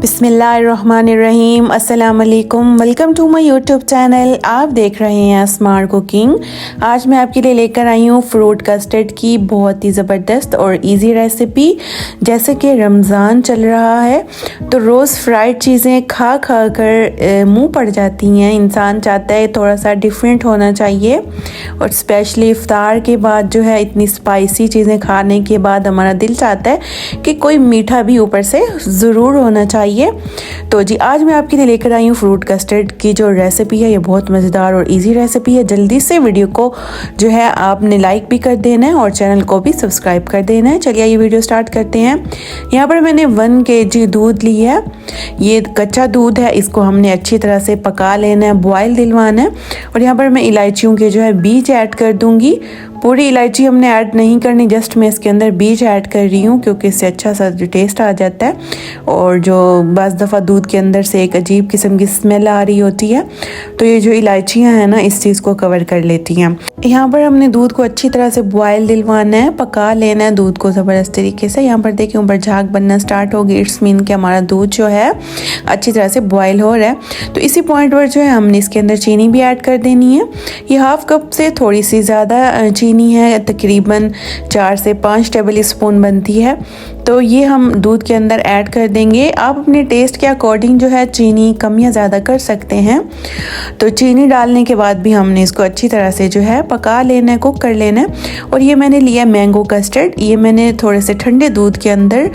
बिस्मिल्लाहिर्रहमानिर्रहीम। अस्सलाम वालेकुम। Welcome to my YouTube channel. आप देख रहे हैं स्मार्ट कुकिंग। आज मैं आपके लिए लेकर आई हूँ फ्रूट कस्टर्ड की बहुत ही ज़बरदस्त और इजी रेसिपी। जैसे कि रमज़ान चल रहा है तो रोज़ फ्राइड चीज़ें खा खा कर मुँह पड़ जाती हैं। इंसान चाहता है थोड़ा सा डिफरेंट होना चाहिए, और स्पेशली इफ्तार के बाद जो है इतनी स्पाइसी चीज़ें खाने के बाद हमारा दिल चाहता है कि कोई मीठा भी ऊपर से ज़रूर होना चाहिए। तो जी आज मैं आपके लिए लेकर आई हूँ फ्रूट कस्टर्ड की जो रेसिपी है। ये बहुत मज़ेदार और इजी रेसिपी है। जल्दी से वीडियो को जो है आपने लाइक भी कर देना है और चैनल को भी सब्सक्राइब कर देना है। चलिए ये वीडियो स्टार्ट करते हैं। यहाँ पर मैंने 1 kg दूध लिया है। ये कच्चा दूध है, इसको हमने अच्छी तरह से पका लेना है, बॉयल दिलवाना है। और यहाँ पर मैं इलायचियों के जो है बीज ऐड कर दूँगी। पूरी इलायची हमने ऐड नहीं करनी, जस्ट मैं इसके अंदर बीज ऐड कर रही हूँ क्योंकि इससे अच्छा सा जो टेस्ट आ जाता है। और जो बस दफ़ा दूध के अंदर से एक अजीब किस्म की स्मेल आ रही होती है, तो ये जो इलायचियाँ हैं ना इस चीज़ को कवर कर लेती हैं। यहाँ पर हमने दूध को अच्छी तरह से बॉयल दिलवाना है, पका लेना है दूध को ज़बरदस्त तरीके से। यहाँ पर देखिए ऊपर झाग बनना स्टार्ट हो गई, इट्स मीन कि हमारा दूध जो है अच्छी तरह से बॉयल हो रहा है। तो इसी पॉइंट पर जो है हमने इसके अंदर चीनी भी ऐड कर देनी है। ये हाफ कप से थोड़ी सी ज़्यादा चीनी है, तकरीबन 4 से 5 टेबल स्पून बनती है। तो ये हम दूध के अंदर ऐड कर देंगे। आप अपने टेस्ट के अकॉर्डिंग जो है चीनी कम या ज़्यादा कर सकते हैं। तो चीनी डालने के बाद भी हमने इसको अच्छी तरह से जो है पका लेना है, कुक कर लेना है। और ये मैंने लिया मैंगो कस्टर्ड। ये मैंने थोड़े से ठंडे दूध के अंदर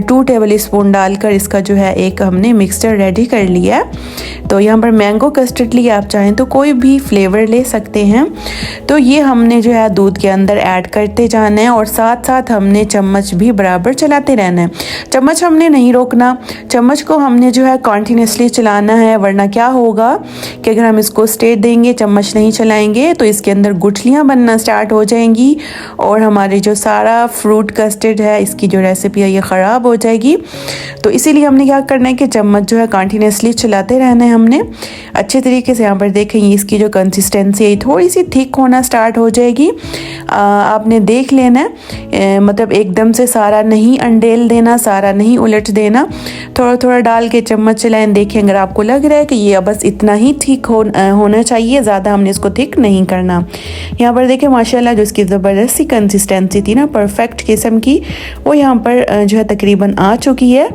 2 टेबल स्पून डालकर इसका जो है एक हमने मिक्सचर रेडी कर लिया है। तो यहाँ पर मैंगो कस्टर्ड लिया, आप चाहें तो कोई भी फ्लेवर ले सकते हैं। तो ये हमने जो है दूध के अंदर ऐड करते जाना है और साथ साथ हमने चम्मच भी बराबर चलाते रहना है। चम्मच हमने नहीं रोकना, चम्मच को हमने जो है कॉन्टिन्यूसली चलाना है, वरना क्या होगा कि अगर हम इसको स्टेट देंगे, चम्मच नहीं चलाएंगे, तो इसके अंदर गुठलियाँ बनना स्टार्ट हो जाएंगी और हमारे जो सारा फ्रूट कस्टर्ड है इसकी जो रेसिपी है ये ख़राब हो जाएगी। तो इसीलिए हमने क्या करना है कि चम्मच जो है कॉन्टिन्यूसली चलाते रहना है हमने अच्छे तरीके से। यहाँ पर देखें इसकी जो कंसिस्टेंसी है थोड़ी सी थिक होना स्टार्ट हो जाएगी। आपने देख लेना है, मतलब एकदम से सारा नहीं अंडेल देना, सारा नहीं उलट देना, थोड़ा थोड़ा डाल के चम्मच चलाएं। देखें अगर आपको लग रहा है कि ये बस इतना ही थिक होना चाहिए, ज़्यादा हमने इसको थिक नहीं करना। यहाँ पर देखें माशाल्लाह जो इसकी ज़बरदस्त सी कंसिस्टेंसी थी ना परफेक्ट किस्म की, वो यहाँ पर जो है तकरीबन आ चुकी है।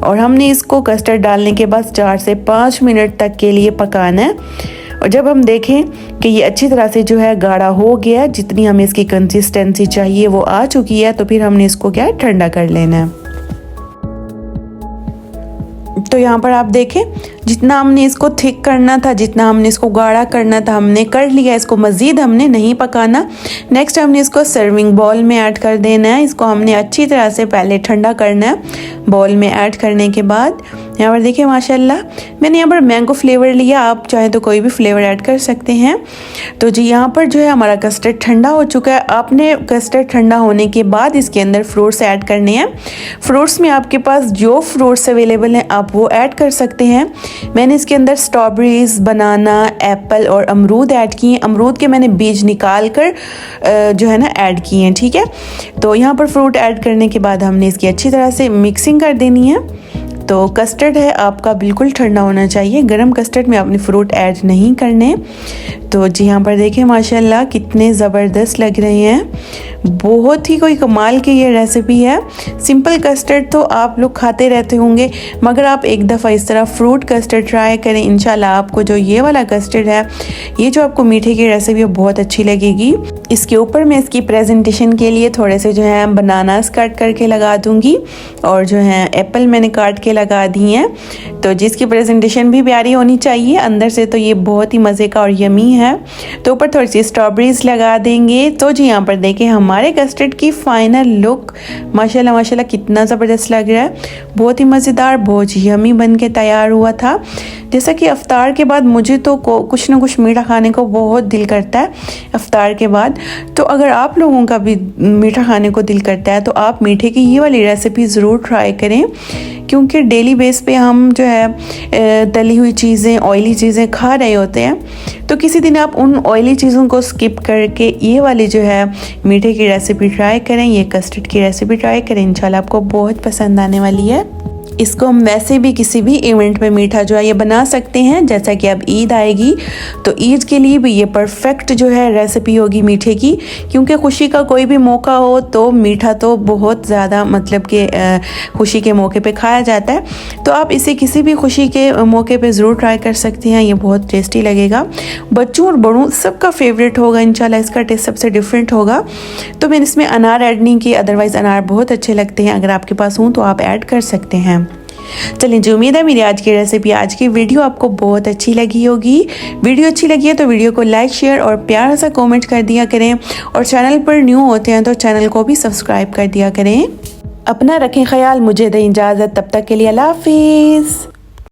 और हमने इसको कस्टर्ड डालने के बाद 4 से 5 मिनट तक के लिए पकाना है। और जब हम देखें कि ये अच्छी तरह से जो है गाढ़ा हो गया, जितनी हमें इसकी कंसिस्टेंसी चाहिए वो आ चुकी है, तो फिर हमने इसको क्या है ठंडा कर लेना है। तो यहाँ पर आप देखें जितना हमने इसको थिक करना था, जितना हमने इसको गाढ़ा करना था हमने कर लिया। इसको मज़ीद हमने नहीं पकाना। नेक्स्ट हमने इसको सर्विंग बाउल में ऐड कर देना है। इसको हमने अच्छी तरह से पहले ठंडा करना है। बाउल में ऐड करने के बाद यहाँ पर देखिए माशाल्लाह मैंने यहाँ पर मैंगो फ्लेवर लिया, आप चाहे तो कोई भी फ्लेवर ऐड कर सकते हैं। तो जी यहाँ पर जो है हमारा कस्टर्ड ठंडा हो चुका है। आपने कस्टर्ड ठंडा होने के बाद इसके अंदर फ्रूट्स ऐड करने हैं। फ्रूट्स में आपके पास जो फ्रूट्स अवेलेबल हैं आप वो ऐड कर सकते हैं। मैंने इसके अंदर स्ट्रॉबेरीज, बनाना, एप्पल और अमरूद ऐड किए। अमरूद के मैंने बीज निकाल कर जो है ना ऐड किए हैं, ठीक है। तो यहाँ पर फ्रूट ऐड करने के बाद हमने इसकी अच्छी तरह से मिक्सिंग कर देनी है। तो कस्टर्ड है आपका बिल्कुल ठंडा होना चाहिए, गरम कस्टर्ड में आपने फ्रूट ऐड नहीं करने। तो जी यहाँ पर देखें माशाल्लाह कितने ज़बरदस्त लग रहे हैं, बहुत ही कोई कमाल की ये रेसिपी है। सिंपल कस्टर्ड तो आप लोग खाते रहते होंगे, मगर आप एक दफ़ा इस तरह फ्रूट कस्टर्ड ट्राई करें, इंशाल्लाह आपको जो ये वाला कस्टर्ड है, ये जो आपको मीठे की रेसिपी है बहुत अच्छी लगेगी। इसके ऊपर मैं इसकी प्रेजेंटेशन के लिए थोड़े से जो है बनानास काट करके लगा दूँगी और जो है एप्पल मैंने काट के लगा दी हैं। तो जिसकी प्रेजेंटेशन भी प्यारी होनी चाहिए अंदर से, तो ये बहुत ही मज़े का और यमी है। तो ऊपर थोड़ी सी स्ट्रॉबेरीज लगा देंगे। तो जी यहाँ पर देखें हमारे कस्टर्ड की फाइनल लुक माशाल्लाह माशाल्लाह कितना ज़बरदस्त लग रहा है, बहुत ही मज़ेदार, बहुत यमी बन के तैयार हुआ था। जैसा कि अफ्तार के बाद मुझे तो कुछ ना कुछ मीठा खाने को बहुत दिल करता है अफ्तार के बाद। तो अगर आप लोगों का भी मीठा खाने को दिल करता है तो आप मीठे की ये वाली रेसिपी ज़रूर ट्राई करें, क्योंकि डेली बेस पे हम जो है तली हुई चीज़ें, ऑयली चीज़ें खा रहे होते हैं। तो किसी दिन आप उन ऑयली चीज़ों को स्किप करके ये वाली जो है मीठे की रेसिपी ट्राई करें, ये कस्टर्ड की रेसिपी ट्राई करें, इंशाल्लाह आपको बहुत पसंद आने वाली है। इसको हम वैसे भी किसी भी इवेंट में मीठा जो है ये बना सकते हैं। जैसा कि अब ईद आएगी तो ईद के लिए भी ये परफेक्ट जो है रेसिपी होगी मीठे की, क्योंकि खुशी का कोई भी मौका हो तो मीठा तो बहुत ज़्यादा मतलब कि खुशी के मौके पे खाया जाता है। तो आप इसे किसी भी खुशी के मौके पे ज़रूर ट्राई कर सकते हैं, ये बहुत टेस्टी लगेगा। बच्चों और बड़ों सबका फेवरेट होगा इंशाल्लाह, इसका टेस्ट सबसे डिफरेंट होगा। तो मैंने इसमें अनार ऐड नहीं किया, अदरवाइज़ अनार बहुत अच्छे लगते हैं, अगर आपके पास हों तो आप ऐड कर सकते हैं। चलिए जी, उम्मीद है मेरी आज की रेसिपी, आज की वीडियो आपको बहुत अच्छी लगी होगी। वीडियो अच्छी लगी है तो वीडियो को लाइक, शेयर और प्यारा सा कमेंट कर दिया करें, और चैनल पर न्यू होते हैं तो चैनल को भी सब्सक्राइब कर दिया करें। अपना रखें ख्याल, मुझे दें इजाज़त, तब तक के लिए अल्लाह हाफिज़।